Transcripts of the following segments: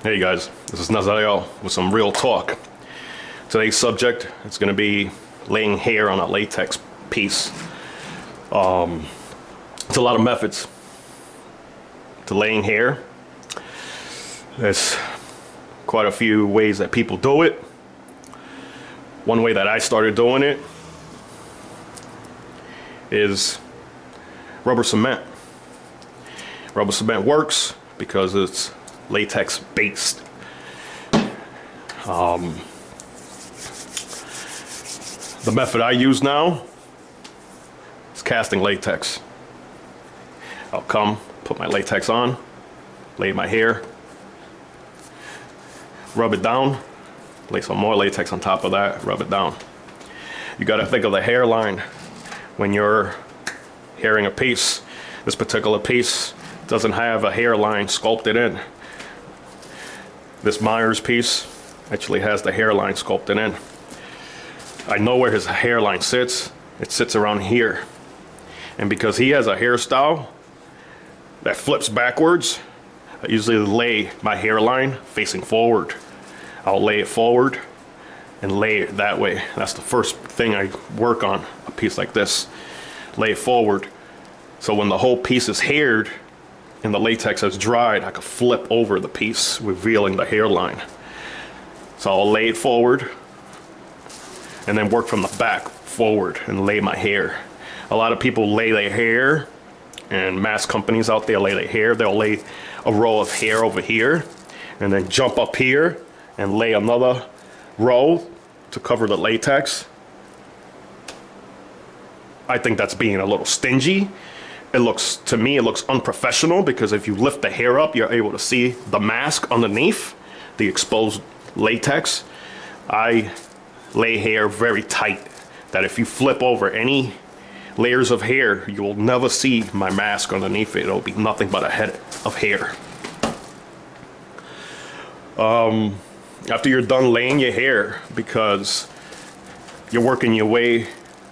Hey guys, this is Nazario with some real talk. Today's subject is going to be laying hair on a latex piece. It's a lot of methods to laying hair. There's quite a few ways that people do it. One way that I started doing it is rubber cement. Rubber cement works because it's latex based. The method I use now is casting latex. I'll come, put my latex on, lay my hair, rub it down, lay some more latex on top of that, rub it down. You got to think of the hairline when you're hairing a piece. This particular piece doesn't have a hairline sculpted in. This Myers piece actually has the hairline sculpted in. I know where his hairline sits. It sits around here. And because he has a hairstyle that flips backwards, I usually lay my hairline facing forward. I'll lay it forward and lay it that way. That's the first thing I work on, a piece like this. Lay it forward. So when the whole piece is haired and the latex has dried, I can flip over the piece, revealing the hairline. So I'll lay it forward and then work from the back forward and lay my hair. A lot of people lay their hair, and mass companies out there lay their hair. They'll lay a row of hair over here and then jump up here and lay another row to cover the latex. I think that's being a little stingy. To me, it looks unprofessional, because if you lift the hair up, you're able to see the mask underneath, the exposed latex. I lay hair very tight, that if you flip over any layers of hair, you will never see my mask underneath it. It'll be nothing but a head of hair. After you're done laying your hair, because you're working your way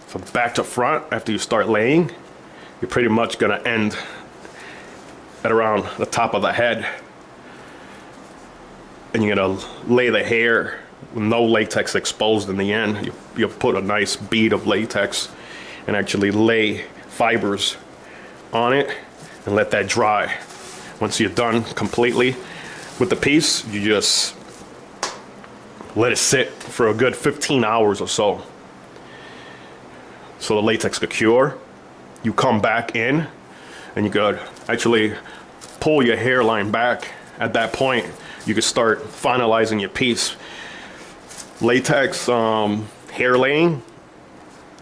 from back to front after you start laying, you're pretty much gonna end at around the top of the head, and you're gonna lay the hair with no latex exposed in the end. You put a nice bead of latex and actually lay fibers on it and let that dry. Once you're done completely with the piece, you just let it sit for a good 15 hours or so the latex could cure. You come back in and you could actually pull your hairline back. At that point, you could start finalizing your piece. Latex hair laying,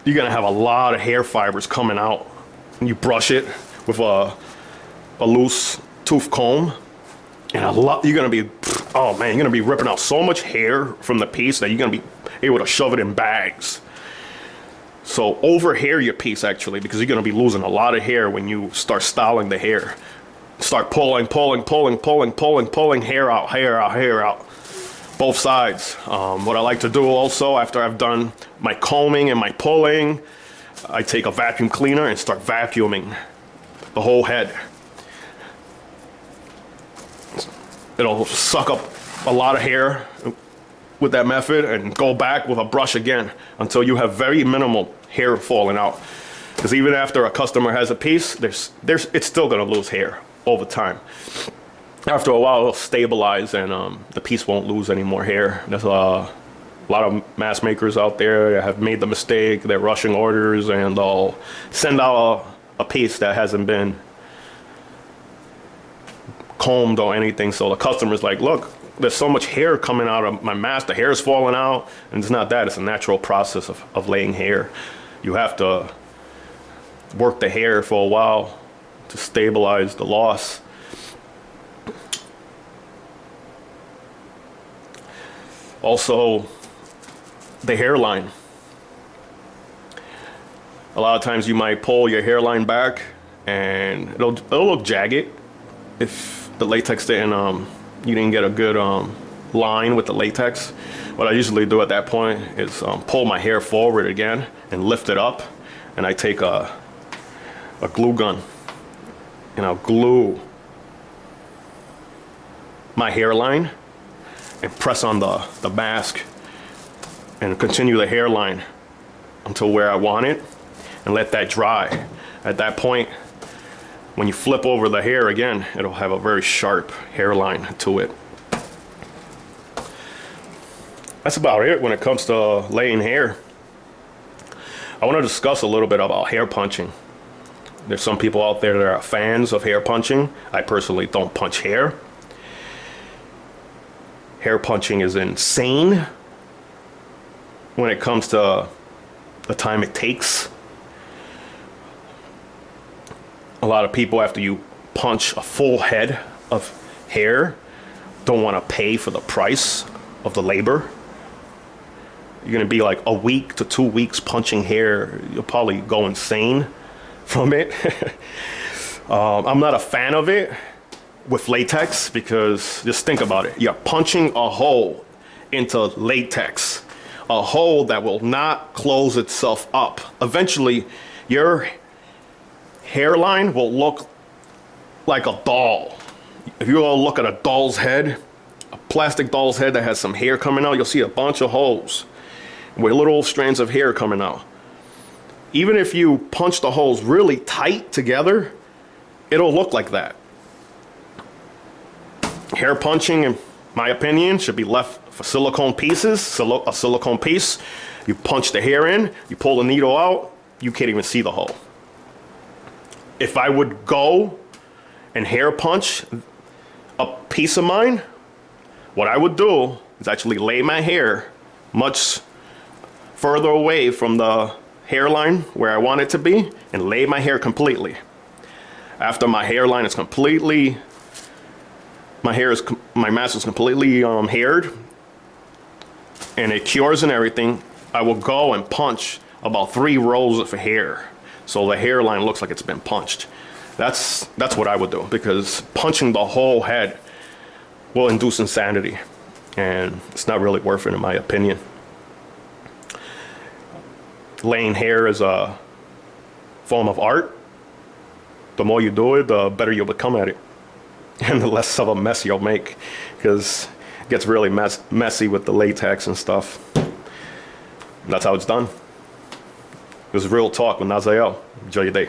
you're gonna have a lot of hair fibers coming out. And you brush it with a loose tooth comb, and you're gonna be, oh man, you're gonna be ripping out so much hair from the piece that you're gonna be able to shove it in bags. So over hair your piece, actually, because you're gonna be losing a lot of hair when you start styling the hair. Start pulling hair out, both sides. What I like to do also, after I've done my combing and my pulling, I take a vacuum cleaner and start vacuuming the whole head. It'll suck up a lot of hair with that method, and go back with a brush again until you have very minimal hair falling out. Because even after a customer has a piece, it's still gonna lose hair over time. After a while, it'll stabilize, and the piece won't lose any more hair. There's a lot of mask makers out there that have made the mistake. They're rushing orders, and they'll send out a piece that hasn't been combed or anything. So the customer's like, look, there's so much hair coming out of my mask, the hair is falling out. And it's not that, it's a natural process of laying hair. You have to work the hair for a while to stabilize the loss. Also, the hairline. A lot of times you might pull your hairline back and it'll look jagged if the latex you didn't get a good line with the latex. What I usually do at that point is pull my hair forward again and lift it up, and I take a glue gun and I'll glue my hairline and press on the mask and continue the hairline until where I want it and let that dry. At that point, when you flip over the hair again, it'll have a very sharp hairline to it. That's about it when it comes to laying hair. I want to discuss a little bit about hair punching. There's some people out there that are fans of hair punching. I personally don't punch hair. Hair punching is insane when it comes to the time it takes. A lot of people, after you punch a full head of hair, don't want to pay for the price of the labor. You're going to be like a week to 2 weeks punching hair. You'll probably go insane from it. I'm not a fan of it with latex because just think about it. You're punching a hole into latex, a hole that will not close itself up. Eventually, your hairline will look like a doll. If you all look at a doll's head, a plastic doll's head that has some hair coming out, you'll see a bunch of holes with little strands of hair coming out. Even if you punch the holes really tight together, it'll look like that. Hair punching, in my opinion, should be left for silicone pieces. A silicone piece, you punch the hair in, you pull the needle out, you can't even see the hole. If I would go and hair punch a piece of mine, what I would do is actually lay my hair much further away from the hairline where I want it to be and lay my hair completely. After my hairline is completely, my mask is completely haired and it cures and everything, I will go and punch about 3 rows of hair so the hairline looks like it's been punched. That's what I would do, because punching the whole head will induce insanity and it's not really worth it in my opinion. Laying hair is a form of art. The more you do it, the better you'll become at it. And the less of a mess you'll make, because it gets really messy with the latex and stuff. And that's how it's done. This is Real Talk with Nazael. Enjoy your day.